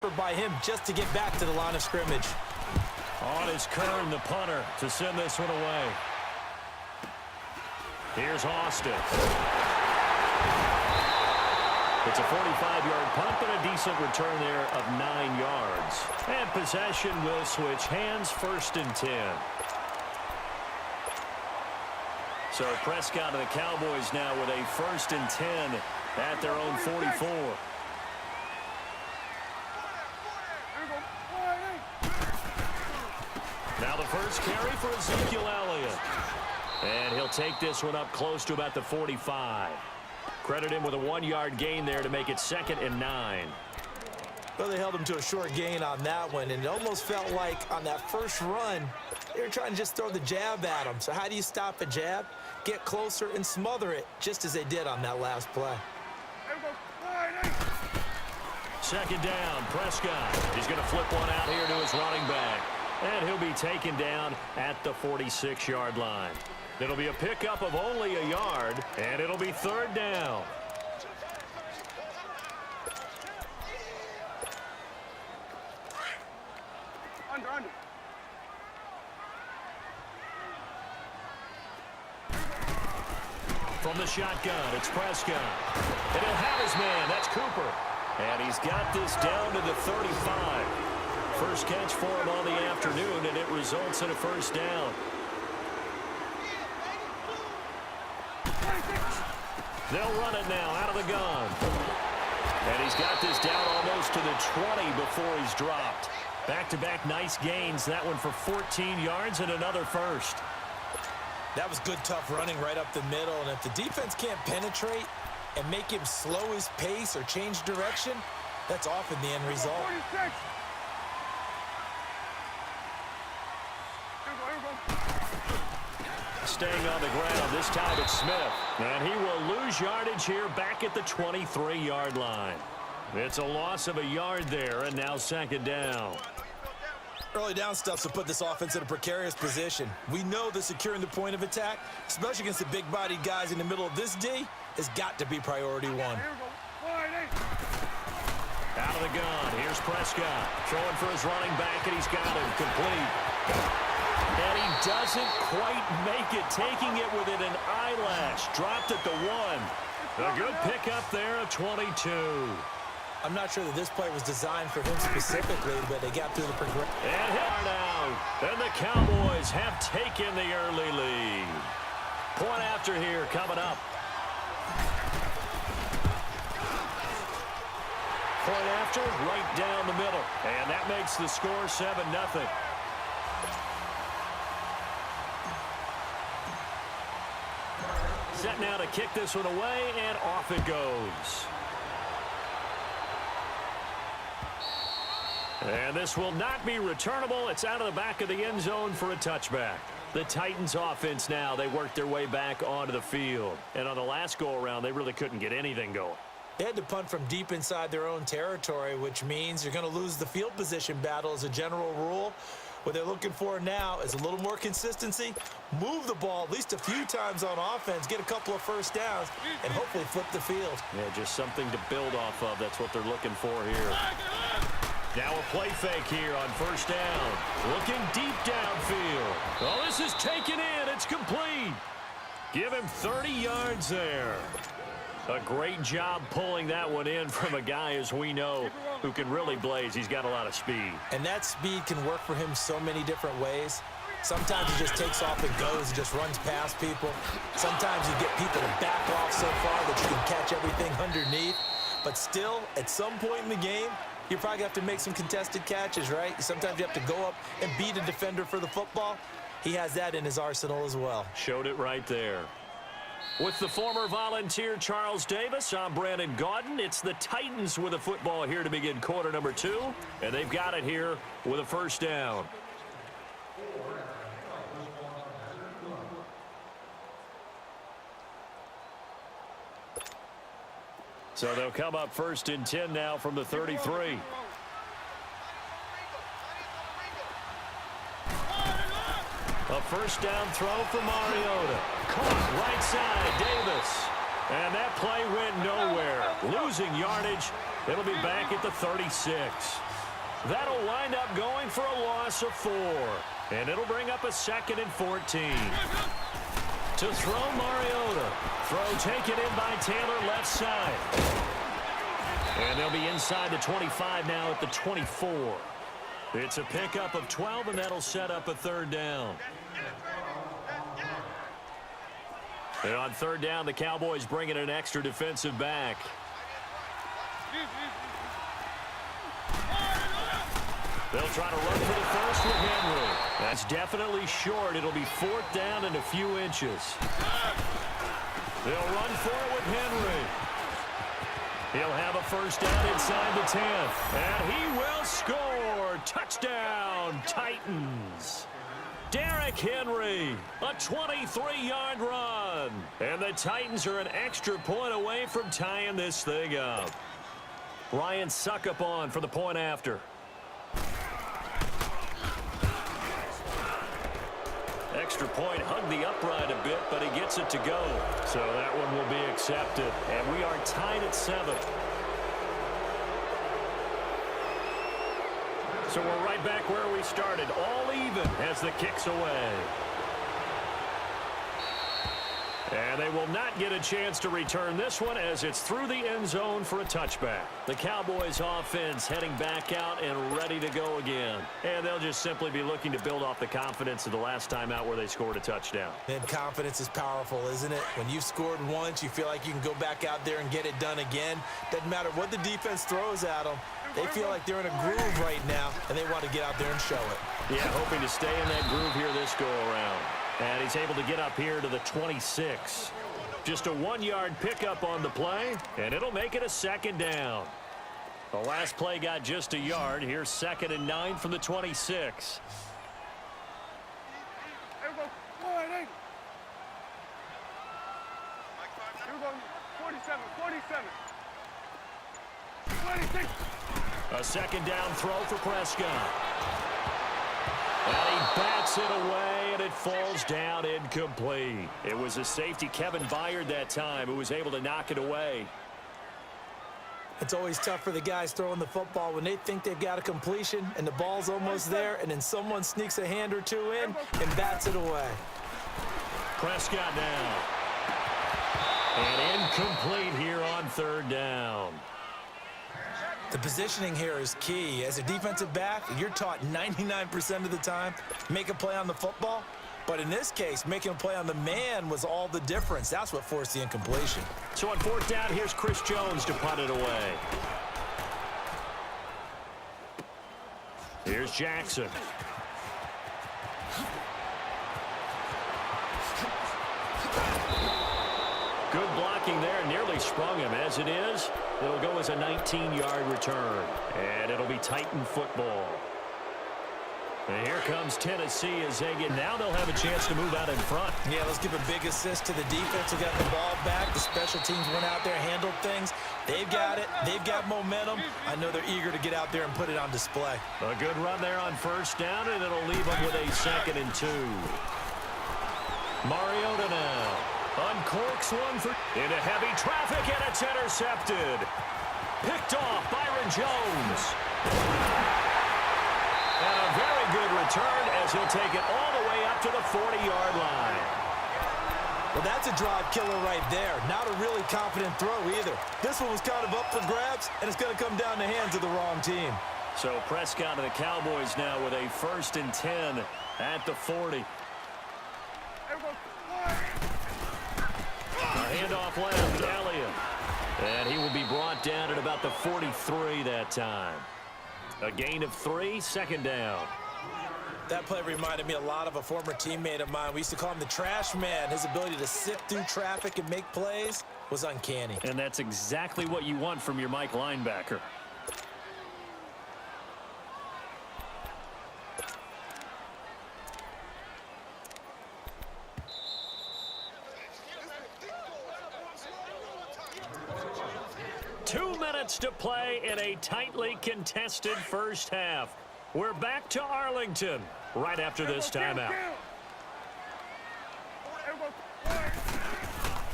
effort by him just to get back to the line of scrimmage. On his Kern, the punter, to send this one away. Here's Austin. It's a 45-yard punt, but a decent return there of 9 yards. And possession will switch hands, 1st and 10. So Prescott and the Cowboys now with a 1st and 10 at their own 44. Now the first carry for Ezekiel Elliott. And he'll take this one up close to about the 45. Credit him with a 1-yard gain there to make it 2nd and 9. Well, they held him to a short gain on that one, and it almost felt like on that first run, they were trying to just throw the jab at him. So how do you stop a jab? Get closer and smother it, just as they did on that last play. 2nd down, Prescott. He's going to flip one out here to his running back. And he'll be taken down at the 46-yard line. It'll be a pickup of only a yard, and it'll be 3rd down. Under. From the shotgun, it's Prescott. And he'll have his man. That's Cooper. And he's got this down to the 35. First catch for him on the afternoon, and it results in a 1st down. They'll run it now out of the gun. And he's got this down almost to the 20 before he's dropped. Back-to-back nice gains. That one for 14 yards and another 1st. That was good, tough running right up the middle. And if the defense can't penetrate and make him slow his pace or change direction, that's often the end result. 46. Staying on the ground, this time it's Smith. And he will lose yardage here back at the 23-yard line. It's a loss of a yard there, and now 2nd down. Early down stuff to put this offense in a precarious position. We know that securing the point of attack, especially against the big-bodied guys in the middle of this D, has got to be priority 1. Out of the gun, here's Prescott. Throwing for his running back, and he's got him complete. And he doesn't quite make it, taking it within an eyelash. Dropped at the 1. A good pickup there, a 22. I'm not sure that this play was designed for him specifically, but they got through the progression. And hit down. And the Cowboys have taken the early lead. Point after here coming up. Point after, right down the middle. And that makes the score 7-0. Set now to kick this one away, and off it goes. And this will not be returnable. It's out of the back of the end zone for a touchback. The Titans offense now, they worked their way back onto the field. And on the last go-around, they really couldn't get anything going. They had to punt from deep inside their own territory, which means you're going to lose the field position battle as a general rule. What they're looking for now is a little more consistency, move the ball at least a few times on offense, get a couple of 1st downs, and hopefully flip the field. Yeah, just something to build off of. That's what they're looking for here. Now a play fake here on 1st down. Looking deep downfield. Oh, this is taken in. It's complete. Give him 30 yards there. A great job pulling that one in from a guy, as we know, who can really blaze. He's got a lot of speed. And that speed can work for him so many different ways. Sometimes he just takes off and goes and just runs past people. Sometimes you get people to back off so far that you can catch everything underneath. But still, at some point in the game, you probably have to make some contested catches, right? Sometimes you have to go up and beat a defender for the football. He has that in his arsenal as well. Showed it right there. With the former Volunteer Charles Davis, I'm Brandon Gaudin. It's the Titans with a football here to begin quarter number 2. And they've got it here with a 1st down. So they'll come up 1st and 10 now from the 33. A 1st down throw for Mariota. Caught right side, Davis. And that play went nowhere. Losing yardage. It'll be back at the 36. That'll wind up going for a loss of 4. And it'll bring up a 2nd and 14. To throw Mariota. Throw taken in by Taylor left side. And they'll be inside the 25 now at the 24. It's a pickup of 12, and that'll set up a 3rd down. And on 3rd down, the Cowboys bring in an extra defensive back. They'll try to run for the first with Henry. That's definitely short. It'll be 4th down and a few inches. They'll run for it with Henry. He'll have a 1st down inside the 10. And he will score. Touchdown, Titans. Derrick Henry, a 23-yard run. And the Titans are an extra point away from tying this thing up. Ryan Suckup on for the point after. Extra point hugged the upright a bit, but he gets it to go. So that one will be accepted. And we are tied at 7. So we're right back where we started, all even as the kick's away. And they will not get a chance to return this one as it's through the end zone for a touchback. The Cowboys offense heading back out and ready to go again. And they'll just simply be looking to build off the confidence of the last time out where they scored a touchdown. And confidence is powerful, isn't it? When you've scored once, you feel like you can go back out there and get it done again. Doesn't matter what the defense throws at them. They feel like they're in a groove right now, and they want to get out there and show it. Yeah, hoping to stay in that groove here this go-around. And he's able to get up here to the 26. Just a 1-yard pickup on the play, and it'll make it a 2nd down. The last play got just a yard. Here's 2nd and 9 from the 26. 26. A 2nd down throw for Prescott. And he bats it away, and it falls down incomplete. It was a safety, Kevin Byard, that time, who was able to knock it away. It's always tough for the guys throwing the football when they think they've got a completion and the ball's almost there, and then someone sneaks a hand or two in and bats it away. Prescott now. And incomplete here on 3rd down. The positioning here is key. As a defensive back, you're taught 99% of the time, make a play on the football. But in this case, making a play on the man was all the difference. That's what forced the incompletion. So on 4th down, here's Chris Jones to punt it away. Here's Jackson. Good blocking there, nearly sprung him. As it is, it'll go as a 19-yard return. And it'll be Titan football. And here comes Tennessee as they get. Now they'll have a chance to move out in front. Yeah, let's give a big assist to the defense who got the ball back. The special teams went out there, handled things. They've got it. They've got momentum. I know they're eager to get out there and put it on display. A good run there on 1st down, and it'll leave them with a 2nd and 2. Mariota now. Uncorks one for into heavy traffic, and it's intercepted. Picked off Byron Jones. And a very good return as he'll take it all the way up to the 40-yard line. Well, that's a drive killer right there. Not a really confident throw either. This one was kind of up for grabs, and it's going to come down the hands of the wrong team. So Prescott and the Cowboys now with a 1st and 10 at the 40. A handoff left, Elliott. And he will be brought down at about the 43 that time. A gain of 3, 2nd down. That play reminded me a lot of a former teammate of mine. We used to call him the trash man. His ability to sift through traffic and make plays was uncanny. And that's exactly what you want from your Mike linebacker. To play in a tightly contested first half. We're back to Arlington right after this timeout.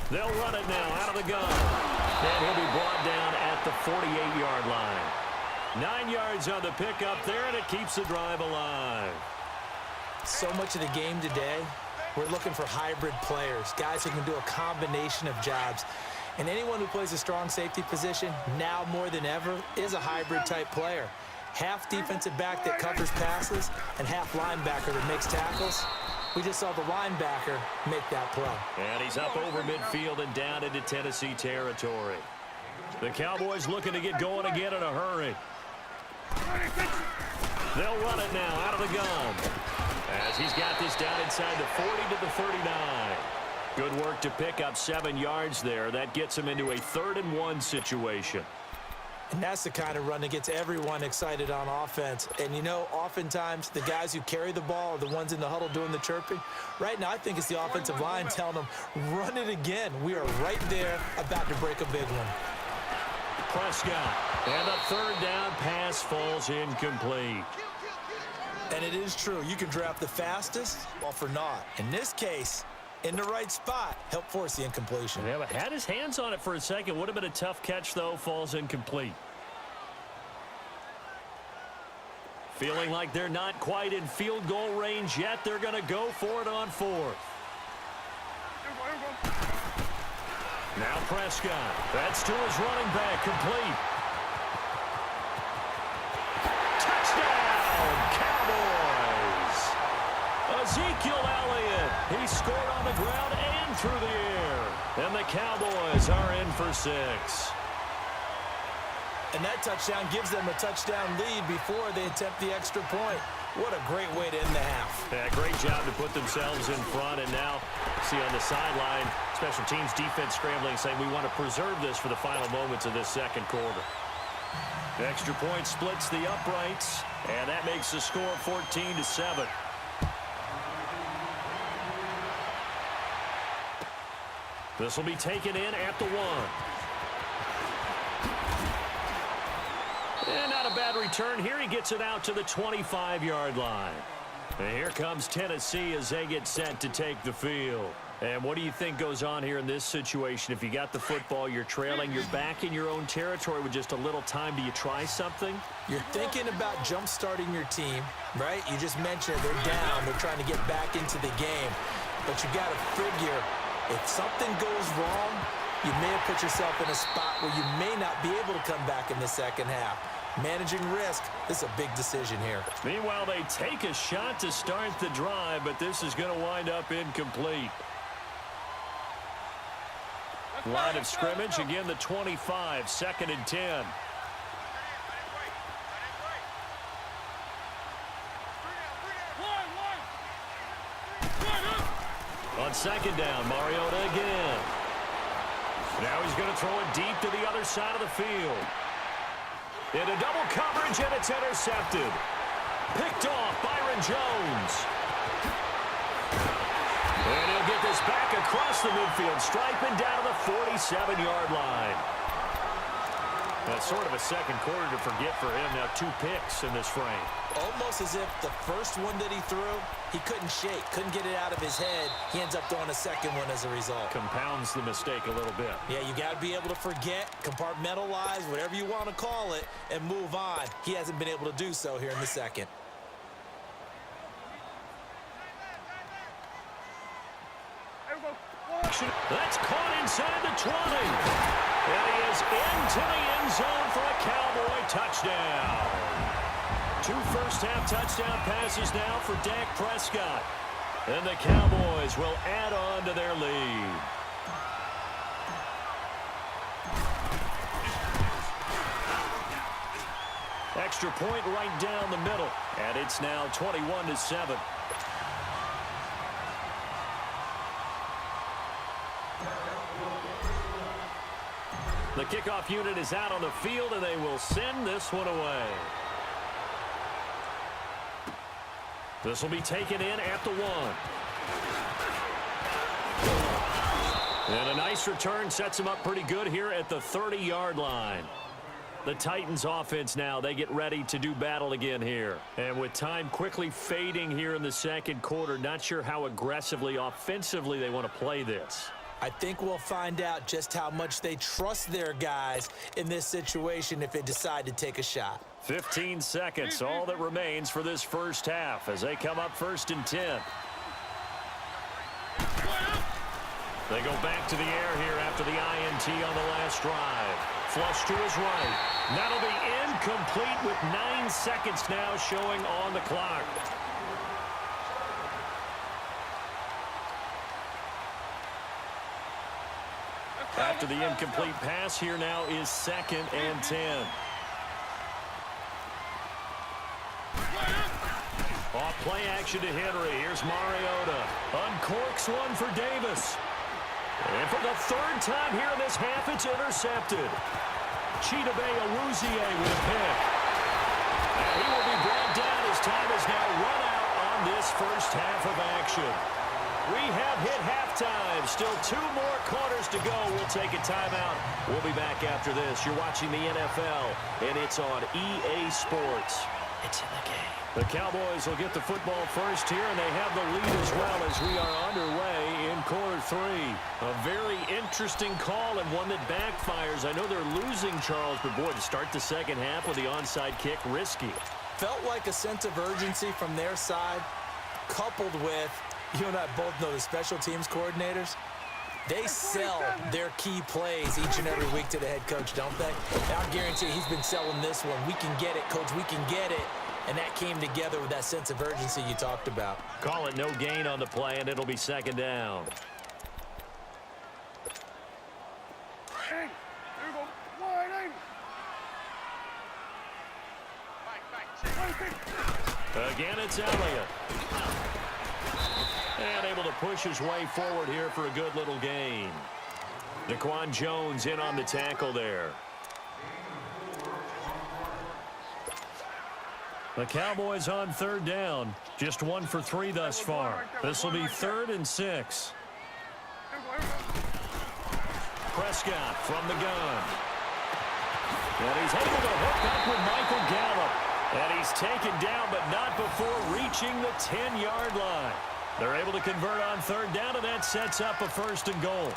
They'll run it now out of the gun. And he'll be brought down at the 48-yard line. 9 yards on the pickup there, and it keeps the drive alive. So much of the game today, we're looking for hybrid players, guys who can do a combination of jobs. And anyone who plays a strong safety position, now more than ever, is a hybrid-type player. Half defensive back that covers passes and half linebacker that makes tackles. We just saw the linebacker make that play. And he's up over midfield and down into Tennessee territory. The Cowboys looking to get going again in a hurry. They'll run it now out of the gun, as he's got this down inside the 40 to the 39. Good work to pick up 7 yards there. That gets him into a 3rd and 1 situation. And that's the kind of run that gets everyone excited on offense. And, you know, oftentimes the guys who carry the ball are the ones in the huddle doing the chirping. Right now, I think it's the offensive line telling them, run it again. We are right there about to break a big one. Prescott. And a 3rd down pass falls incomplete. And it is true. You can draft the fastest or for not. In this case, in the right spot, help force the incompletion. Yeah, but had his hands on it for a second. Would have been a tough catch, though. Falls incomplete. Feeling like they're not quite in field goal range yet. They're going to go for it on 4th. Now Prescott. That's to his running back. Complete. Touchdown, Cowboys. Ezekiel Elliott. He scored on the ground and through the air. And the Cowboys are in for 6. And that touchdown gives them a touchdown lead before they attempt the extra point. What a great way to end the half. Yeah, great job to put themselves in front. And now, see on the sideline, special teams defense scrambling, saying we want to preserve this for the final moments of this second quarter. The extra point splits the uprights, and that makes the score 14-7. This will be taken in at the 1. And not a bad return here. He gets it out to the 25-yard line. And here comes Tennessee as they get set to take the field. And what do you think goes on here in this situation? If you got the football, you're trailing, you're back in your own territory with just a little time. Do you try something? You're thinking about jump-starting your team, right? You just mentioned they're down. They're trying to get back into the game. But you got to figure, if something goes wrong, you may have put yourself in a spot where you may not be able to come back in the second half. Managing risk, this is a big decision here. Meanwhile, they take a shot to start the drive, but this is going to wind up incomplete. Line of scrimmage, again the 25, 2nd and 10. On 2nd down, Mariota again. Now he's going to throw it deep to the other side of the field. Into double coverage, and it's intercepted. Picked off Byron Jones. And he'll get this back across the midfield stripe and down to the 47-yard line. That's sort of a second quarter to forget for him. Now 2 picks in this frame. Almost as if the first one that he threw, he couldn't shake, couldn't get it out of his head. He ends up throwing a second one as a result. Compounds the mistake a little bit. Yeah, you got to be able to forget, compartmentalize, whatever you want to call it, and move on. He hasn't been able to do so here in the second. That's caught inside the 20. And he is into the end zone for a Cowboy touchdown. 2 first-half touchdown passes now for Dak Prescott. And the Cowboys will add on to their lead. Extra point right down the middle. And it's now 21-7. The kickoff unit is out on the field, and they will send this one away. This will be taken in at the 1. And a nice return sets him up pretty good here at the 30-yard line. The Titans offense now, they get ready to do battle again here. And with time quickly fading here in the second quarter, not sure how aggressively, offensively they want to play this. I think we'll find out just how much they trust their guys in this situation if they decide to take a shot. 15 seconds, all that remains for this first half as they come up 1st and 10. They go back to the air here after the INT on the last drive. Flush to his right. That'll be incomplete with 9 seconds now showing on the clock. After the incomplete pass, here now is 2nd and 10. Off play action to Henry. Here's Mariota. Uncorks one for Davis. And for the 3rd time here in this half, it's intercepted. Chidobe Awuzie with a pick. And he will be brought down as time is now run out on this first half of action. We have hit halftime. Still 2 more quarters to go. We'll take a timeout. We'll be back after this. You're watching the NFL, and it's on EA Sports. It's in the game. The Cowboys will get the football first here, and they have the lead as well as we are underway in quarter 3. A very interesting call and one that backfires. I know they're losing, Charles, but boy, to start the second half with the onside kick, risky. Felt like a sense of urgency from their side, coupled with, you and I both know the special teams coordinators. They sell their key plays each and every week to the head coach, don't they? And I guarantee he's been selling this one. We can get it, coach. We can get it. And that came together with that sense of urgency you talked about. Call it no gain on the play, and it'll be 2nd down. Again, it's Elliott. And able to push his way forward here for a good little gain. Daquan Jones in on the tackle there. The Cowboys on 3rd down. Just 1 for 3 thus far. This will be 3rd and 6. Prescott from the gun. And he's able to hook up with Michael Gallup. And he's taken down, but not before reaching the 10-yard line. They're able to convert on 3rd down, and that sets up a 1st and goal.